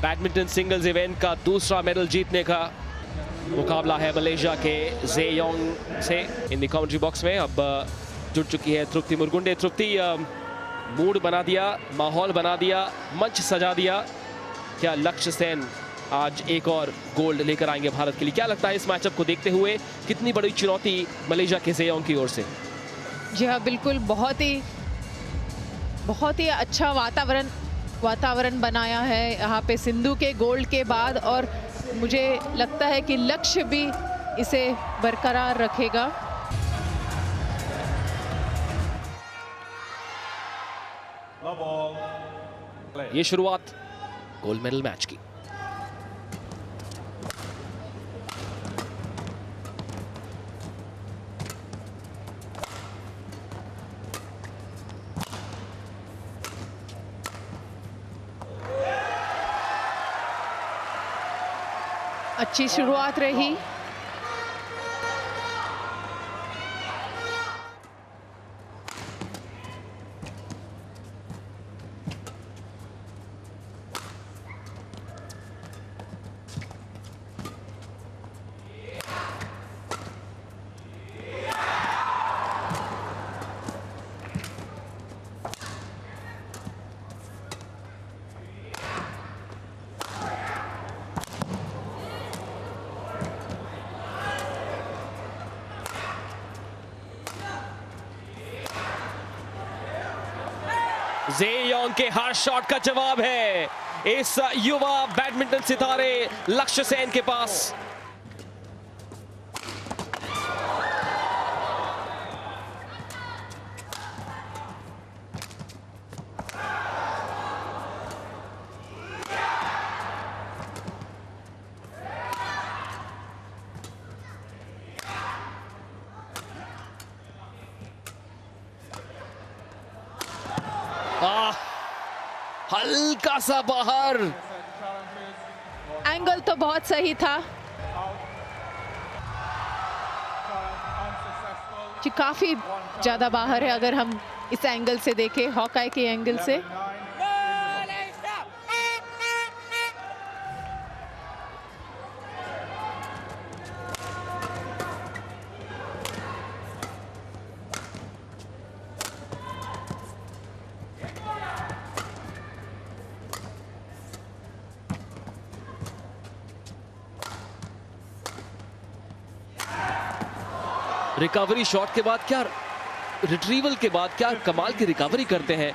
Badminton singles event का दूसरा medal जीतने का मुकाबला है मलेशिया के जे योंग से। इन द कमेंट्री बॉक्स में अब जुड़ चुकी है तृप्ति मुरगुंडे। तृप्ति, मूड बना दिया, माहौल बना दिया, मंच सजा दिया। क्या लक्ष्य सेन आज एक और गोल्ड लेकर आएंगे भारत के लिए? क्या लगता है इस मैचअप को देखते हुए कितनी बड़ी चुनौती मलेशिया के जे योंग की ओर से? जी हाँ, बिल्कुल बहुत ही अच्छा वातावरण बनाया है यहाँ पे सिंधु के गोल्ड के बाद, और मुझे लगता है कि लक्ष्य भी इसे बरकरार रखेगा। ये शुरुआत गोल्ड मेडल मैच की। अच्छी शुरुआत रही। जे योंग के हर शॉट का जवाब है इस युवा बैडमिंटन सितारे लक्ष्य सेन के पास। हल्का सा बाहर, एंगल तो बहुत सही था जी, काफी ज्यादा बाहर है अगर हम इस एंगल से देखें, हॉकाई के एंगल से। रिकवरी शॉट के बाद क्या, रिट्रीवल के बाद क्या कमाल की रिकवरी करते हैं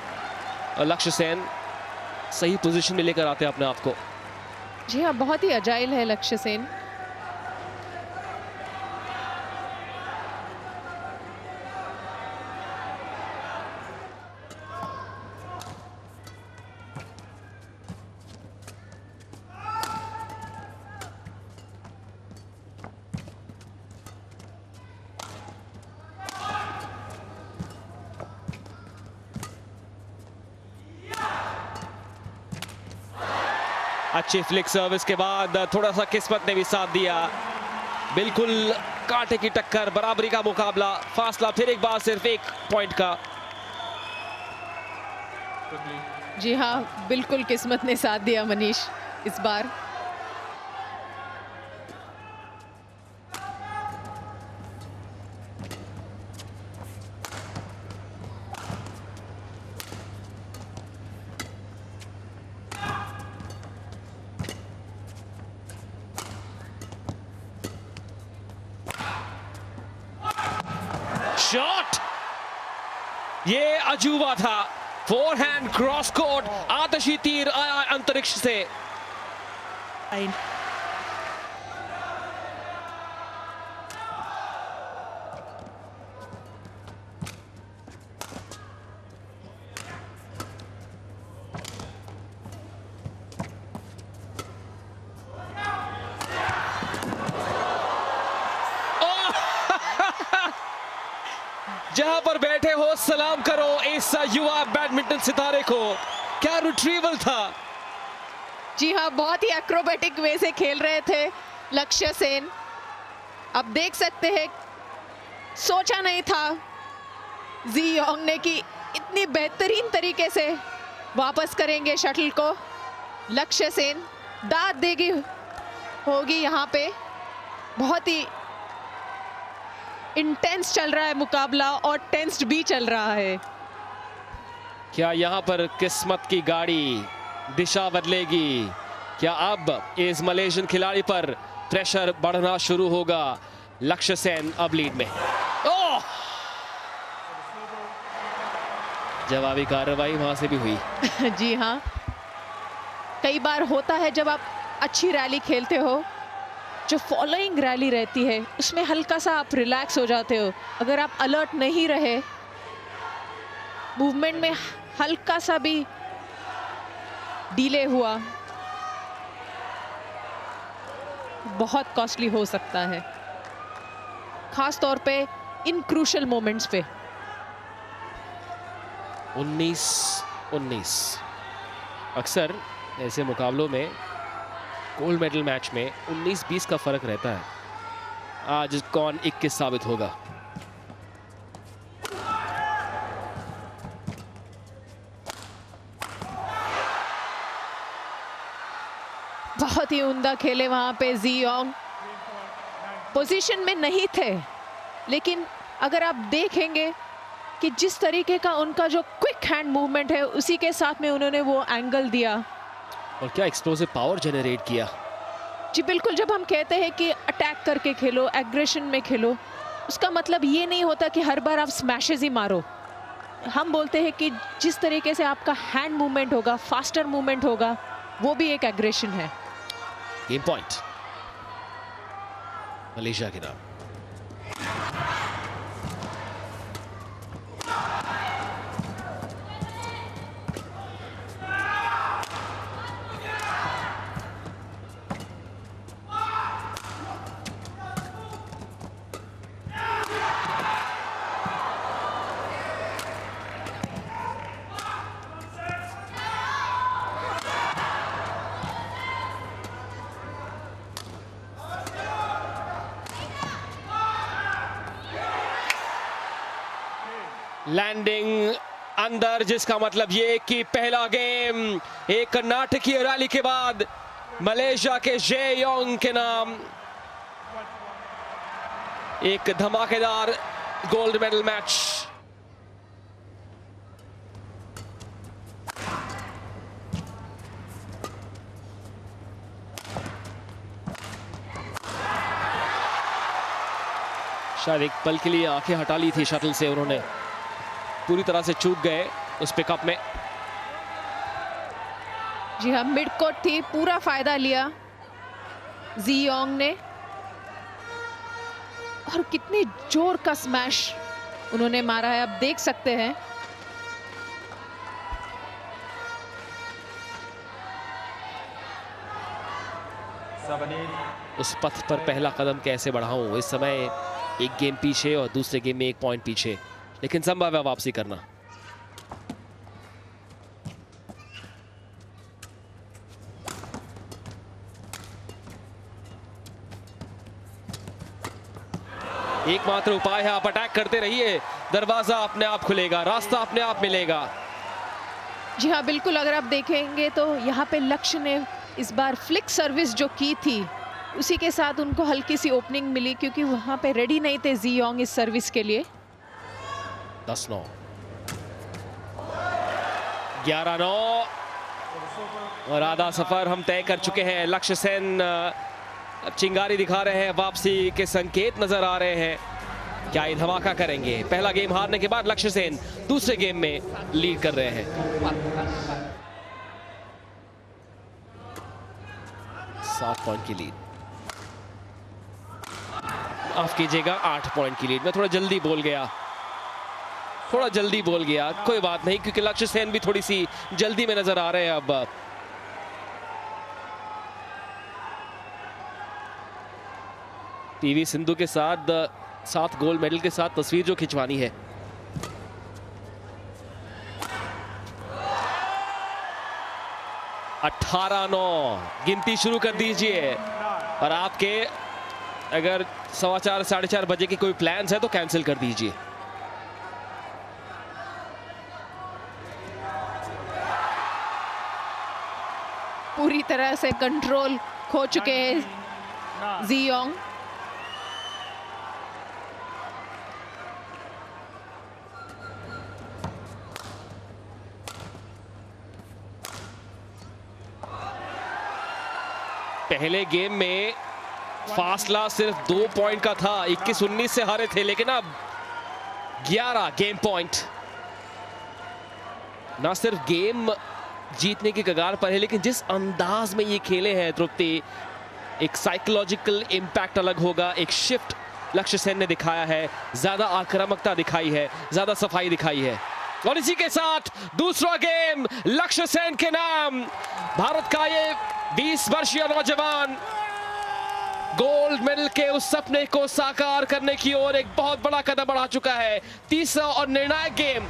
लक्ष्य सेन। सही पोजीशन में लेकर आते हैं अपने आप को। जी हाँ, बहुत ही अजाइल है लक्ष्य सेन। अच्छी फ्लिक सर्विस के बाद थोड़ा सा किस्मत ने भी साथ दिया। बिल्कुल कांटे की टक्कर, बराबरी का मुकाबला, फासला फिर एक बार सिर्फ 1 पॉइंट का। जी हाँ, बिल्कुल किस्मत ने साथ दिया मनीष इस बार। शॉट, ये अजूबा था। फोरहैंड क्रॉस कोर्ट, आतशी तीर आया अंतरिक्ष से। जहां पर बैठे हो सलाम करो इस युवा बैडमिंटन सितारे को। क्या रिट्रीवल था। जी हाँ, बहुत ही एक्रोबेटिक वे से खेल रहे थे लक्ष्य सेन। अब देख सकते हैं, सोचा नहीं था जी योंग ने कि इतनी बेहतरीन तरीके से वापस करेंगे शटल को लक्ष्य सेन। दाद देगी होगी यहाँ पे। बहुत ही इंटेंस चल रहा है मुकाबला और टेंस्ड भी चल रहा है। क्या यहाँ पर किस्मत की गाड़ी दिशा बदलेगी? क्या अब इस मलेशियन खिलाड़ी पर प्रेशर बढ़ना शुरू होगा? लक्ष्य सेन अब लीड में। ओह! जवाबी कार्रवाई वहां से भी हुई। जी हाँ, कई बार होता है जब आप अच्छी रैली खेलते हो, जो फॉलोइंग रैली रहती है उसमें हल्का सा आप रिलैक्स हो जाते हो। अगर आप अलर्ट नहीं रहे, मूवमेंट में हल्का सा भी डिले हुआ, बहुत कॉस्टली हो सकता है, खास तौर पे इन क्रूशल मोमेंट्स पे। 19-19 अक्सर ऐसे मुकाबलों में गोल्ड मेडल मैच में 19-20 का फर्क रहता है। आज कौन 21 साबित होगा? बहुत ही उम्दा खेले वहां पे जियोंग। पोजीशन में नहीं थे, लेकिन अगर आप देखेंगे कि जिस तरीके का उनका जो क्विक हैंड मूवमेंट है, उसी के साथ में उन्होंने वो एंगल दिया और क्या एक्सप्लोसिव पावर जनरेट किया। जी बिल्कुल, जब हम कहते हैं कि अटैक करके खेलो, एग्रेशन में खेलो, उसका मतलब ये नहीं होता कि हर बार आप स्मैशेस ही मारो। हम बोलते हैं कि जिस तरीके से आपका हैंड मूवमेंट होगा, फास्टर मूवमेंट होगा, वो भी एक एग्रेशन है। गेम पॉइंट मलेशिया के नाम। लैंडिंग अंदर, जिसका मतलब ये कि पहला गेम एक नाटकीय रैली के बाद मलेशिया के जेयोंग के नाम एक धमाकेदार गोल्ड मेडल मैच। शायद एक पल के लिए आंखें हटा ली थी शटल से उन्होंने, पूरी तरह से चूक गए उस पिकअप में। जी हाँ, मिड कोर्ट थी, पूरा फायदा लिया जियोंग ने, और कितने जोर का स्मैश उन्होंने मारा है, आप देख सकते हैं। उस पथ पर पहला कदम कैसे बढ़ाऊं? इस समय एक गेम पीछे और दूसरे गेम में एक पॉइंट पीछे, लेकिन संभव है वापसी करना। एकमात्र उपाय है आप अटैक करते रहिए, दरवाजा अपने आप खुलेगा, रास्ता अपने आप मिलेगा। जी हाँ बिल्कुल, अगर आप देखेंगे तो यहाँ पे लक्ष्य ने इस बार फ्लिक सर्विस जो की थी, उसी के साथ उनको हल्की सी ओपनिंग मिली, क्योंकि वहां पे रेडी नहीं थे जियोंग इस सर्विस के लिए। 10-9 11-9 और आधा सफर हम तय कर चुके हैं। लक्ष्य सेन अब चिंगारी दिखा रहे हैं, वापसी के संकेत नजर आ रहे हैं। क्या ये धमाका करेंगे? पहला गेम हारने के बाद लक्ष्य सेन दूसरे गेम में लीड कर रहे हैं। 7 पॉइंट की लीड, माफ कीजिएगा 8 पॉइंट की लीड। मैं थोड़ा जल्दी बोल गया, कोई बात नहीं, क्योंकि लक्ष्य सेन भी थोड़ी सी जल्दी में नजर आ रहे हैं। अब पीवी सिंधु के साथ 7 गोल्ड मेडल के साथ तस्वीर जो खिंचवानी है। अठारह 9 गिनती शुरू कर दीजिए, और आपके अगर 4:15 4:30 बजे के कोई प्लान्स है तो कैंसिल कर दीजिए। पूरी तरह से कंट्रोल खो चुके हैं जियोंग। पहले गेम में फासला सिर्फ 2 पॉइंट का था, 21-19 से हारे थे, लेकिन अब 11 गेम पॉइंट। ना सिर्फ गेम जीतने की कगार पर है, लेकिन जिस अंदाज में ये खेले हैं तृप्ति, एक साइकोलॉजिकल इंपैक्ट अलग होगा। एक शिफ्ट लक्ष्य सेन ने दिखाया है, ज्यादा आक्रामकता दिखाई है, ज्यादा सफाई दिखाई है। और इसी के साथ दूसरा गेम लक्ष्य सेन के नाम। भारत का ये 20 वर्षीय नौजवान गोल्ड मेडल के उस सपने को साकार करने की ओर एक बहुत बड़ा कदम बढ़ा चुका है। तीसरा और निर्णायक गेम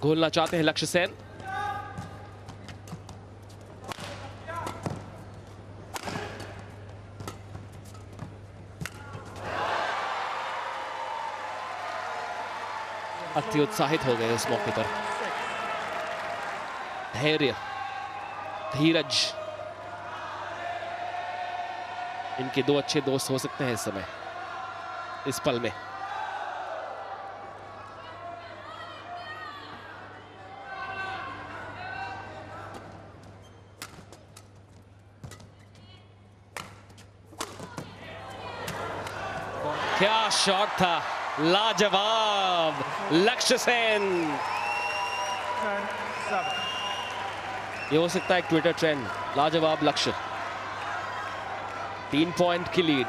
घोलना चाहते हैं लक्ष्य सेन। अति उत्साहित हो गए इस मौके पर। धैर्य, धीरज, इनके दो अच्छे दोस्त हो सकते हैं इस समय, इस पल में। क्या शॉट था, लाजवाब लक्ष्य सेन। ये हो सकता है एक ट्विटर ट्रेंड, लाजवाब लक्ष्य। 3 पॉइंट की लीड।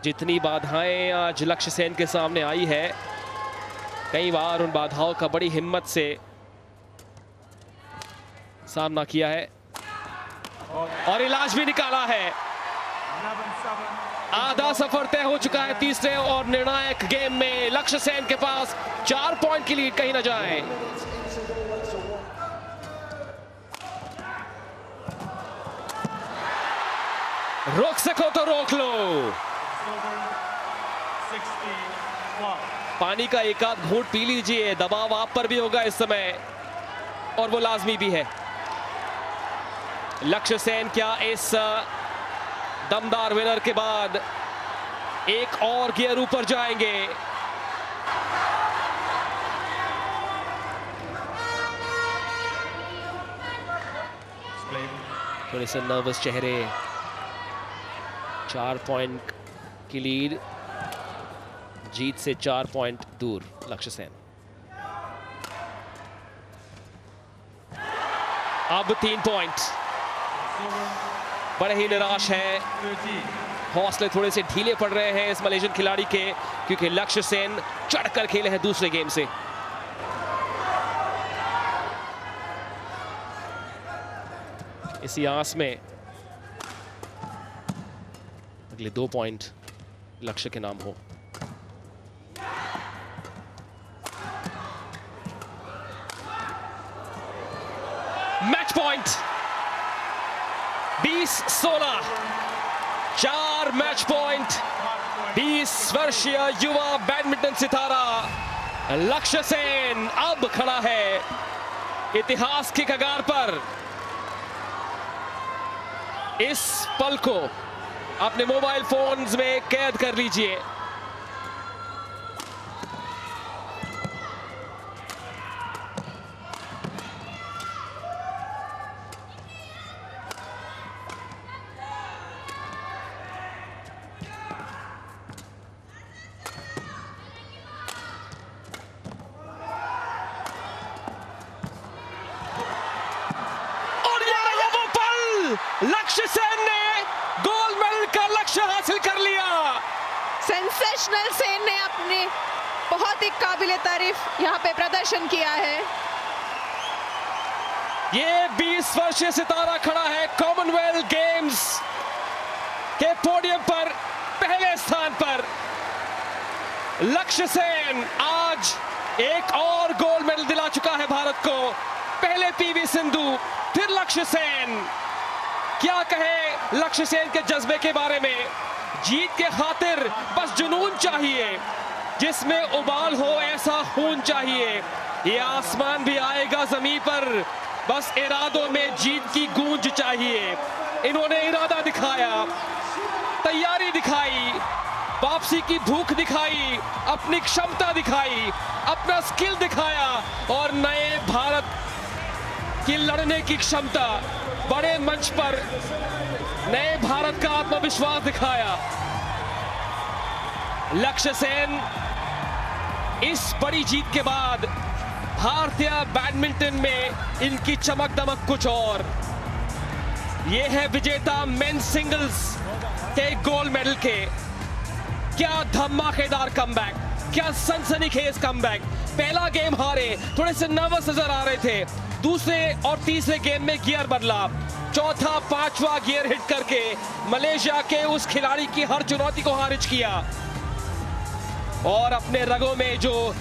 जितनी बाधाएं आज लक्ष्य सेन के सामने आई है, कई बार उन बाधाओं का बड़ी हिम्मत से सामना किया है और इलाज भी निकाला है। आधा सफर तय हो चुका है तीसरे और निर्णायक गेम में। लक्ष्य सेन के पास 4 पॉइंट की लीड, कहीं ना जाए। रोक सको तो रोक लो। पानी का एक आध घूंट पी लीजिए, दबाव आप पर भी होगा इस समय और वो लाजमी भी है। लक्ष्य सेन क्या इस दमदार विनर के बाद एक और गियर ऊपर जाएंगे? थोड़े से नर्वस चेहरे। 4 पॉइंट की लीड, जीत से 4 पॉइंट दूर लक्ष्य सेन। अब 3 पॉइंट। बड़े ही निराश है, हौसले थोड़े से ढीले पड़ रहे हैं इस मलेशियन खिलाड़ी के, क्योंकि लक्ष्य सेन चढ़कर खेले हैं दूसरे गेम से। इसी आस में अगले 2 पॉइंट लक्ष्य के नाम हो। Match point 20-16, 4 match point. 20 वर्षीय युवा बैडमिंटन सितारा लक्ष्य सेन अब खड़ा है इतिहास की कगार पर। इस पल को अपने मोबाइल फोन्स में कैद कर लीजिए। लक्ष्य सेन ने गोल्ड मेडल का लक्ष्य हासिल कर लिया। सेंसेशनल सेन ने अपने बहुत ही काबिले तारीफ यहाँ पे प्रदर्शन किया है। ये 20 वर्षीय सितारा खड़ा है कॉमनवेल्थ गेम्स के पोडियम पर पहले स्थान पर। लक्ष्य सेन आज एक और गोल्ड मेडल दिला चुका है भारत को। पहले पीवी सिंधु, फिर लक्ष्य सेन। क्या कहे लक्ष्य सेन के जज्बे के बारे में, जीत के खातिर बस जुनून चाहिए, जिसमें उबाल हो ऐसा खून चाहिए। ये आसमान भी आएगा जमीन पर, बस इरादों में जीत की गूंज चाहिए। इन्होंने इरादा दिखाया, तैयारी दिखाई, वापसी की भूख दिखाई, अपनी क्षमता दिखाई, अपना स्किल दिखाया और नए भारत की लड़ने की क्षमता, बड़े मंच पर नए भारत का आत्मविश्वास दिखाया। लक्ष्य सेन इस बड़ी जीत के बाद भारतीय बैडमिंटन में इनकी चमक दमक कुछ और। ये है विजेता मेंस सिंगल्स के गोल्ड मेडल के। क्या धमाकेदार कमबैक, क्या सनसनीखेज कमबैक। पहला गेम हारे, थोड़े से नर्वस नजर आ रहे थे, दूसरे और तीसरे गेम में गियर बदला, चौथा पांचवा गियर हिट करके मलेशिया के उस खिलाड़ी की हर चुनौती को खारिज किया और अपने रगों में जो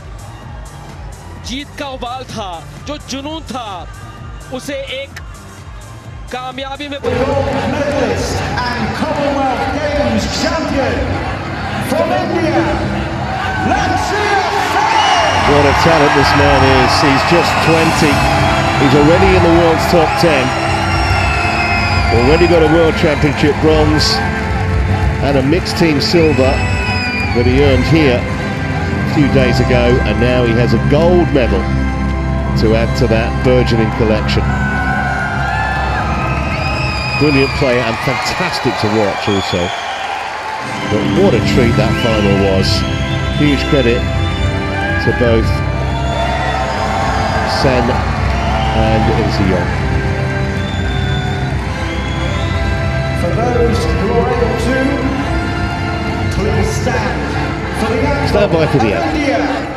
जीत का उबाल था, जो जुनून था, उसे एक कामयाबी में What a talent this man is. He's just 20. He's already in the world's top 10. Already got a World Championship bronze and a mixed team silver that he earned here a few days ago, and now he has a gold medal to add to that burgeoning collection. Brilliant player and fantastic to watch also. But what a treat that final was. Huge credit to both Sen and Ziyong. For those who are able to, please stand for the anthem Stand by for the of anthem. India.